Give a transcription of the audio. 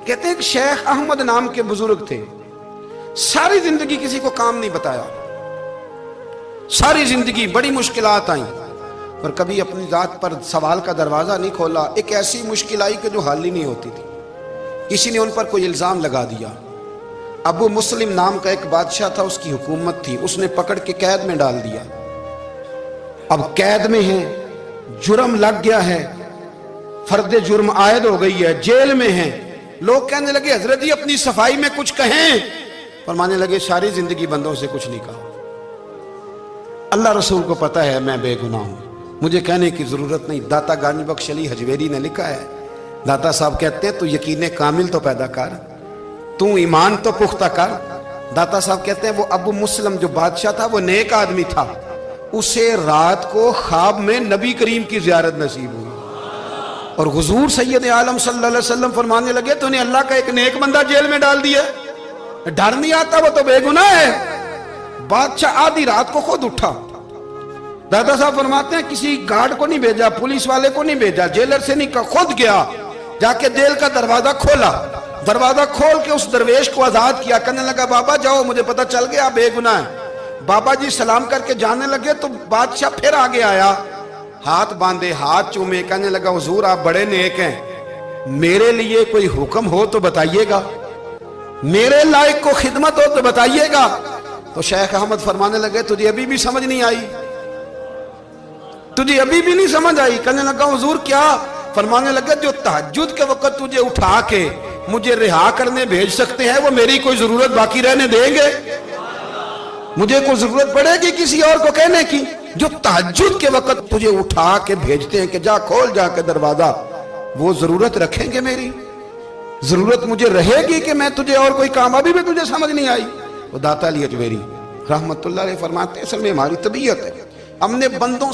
कहते हैं कि शेख अहमद नाम के बुजुर्ग थे, सारी जिंदगी किसी को काम नहीं बताया, सारी जिंदगी बड़ी मुश्किलात आई पर कभी अपनी जात पर सवाल का दरवाजा नहीं खोला। एक ऐसी मुश्किल आई कि जो हल ही नहीं होती थी। किसी ने उन पर कोई इल्जाम लगा दिया। अबू मुस्लिम नाम का एक बादशाह था, उसकी हुकूमत थी, उसने पकड़ के कैद में डाल दिया। अब कैद में है, जुर्म लग गया है, फर्द जुर्म आयद हो गई है, जेल में है। लोग कहने लगे हजरत जी अपनी सफाई में कुछ कहें, फरमाने लगे सारी जिंदगी बंदों से कुछ नहीं कहा। अल्लाह रसूल को पता है मैं बेगुनाह हूं, मुझे कहने की जरूरत नहीं। दाता गानी बख्श अली हजवेरी ने लिखा है, दाता साहब कहते हैं तू यकीन कामिल तो पैदा कर, तू ईमान तो पुख्ता कर। दाता साहब कहते हैं वो अबू मुस्लिम जो बादशाह था वो नेक आदमी था, उसे रात को ख्वाब में नबी करीम की जियारत नसीब हुई और हुजूर सैयद आलम सल्लल्लाहु अलैहि वसल्लम फरमाने लगे तूने अल्लाह का एक नेक बंदा जेल में डाल दिया, डर नहीं आता, वो तो बेगुनाह है। बादशाह आधी रात को खुद उठा। दादा साहब फरमाते हैं किसी गार्ड को नहीं भेजा, पुलिस वाले को नहीं भेजा, जेलर से नहीं कहा, खुद गया, जाके जेल का दरवाजा खोला, दरवाजा खोल के उस दरवेश को आजाद किया। कहने लगा बाबा जाओ, मुझे पता चल गया आप बेगुनाह है। बाबा जी सलाम करके जाने लगे तो बादशाह फिर आगे आया, हाथ बांधे, हाथ चूमे, कहने लगा हुजूर आप बड़े नेक हैं, मेरे लिए कोई हुक्म हो तो बताइएगा, मेरे लायक को खिदमत हो तो बताइएगा। तो शेख अहमद फरमाने लगे तुझे अभी भी समझ नहीं आई, तुझे अभी भी नहीं समझ आई। कहने लगा हुजूर क्या? फरमाने लगे जो तहज्जुद के वक्त तुझे उठा के मुझे रिहा करने भेज सकते हैं वो मेरी कोई जरूरत बाकी रहने देंगे? मुझे कोई जरूरत पड़ेगी किसी और को कहने की? जो तहज्जुद के वक्त तुझे उठा के भेजते हैं कि जा खोल जाके दरवाजा, वो जरूरत रखेंगे? मेरी जरूरत मुझे रहेगी कि मैं तुझे और कोई काम? अभी भी तुझे समझ नहीं आई? वो दाता अली अजमेरी रहमतुल्लाह अलैह फरमाते असल में हमारी तबीयत है, हमने बंदों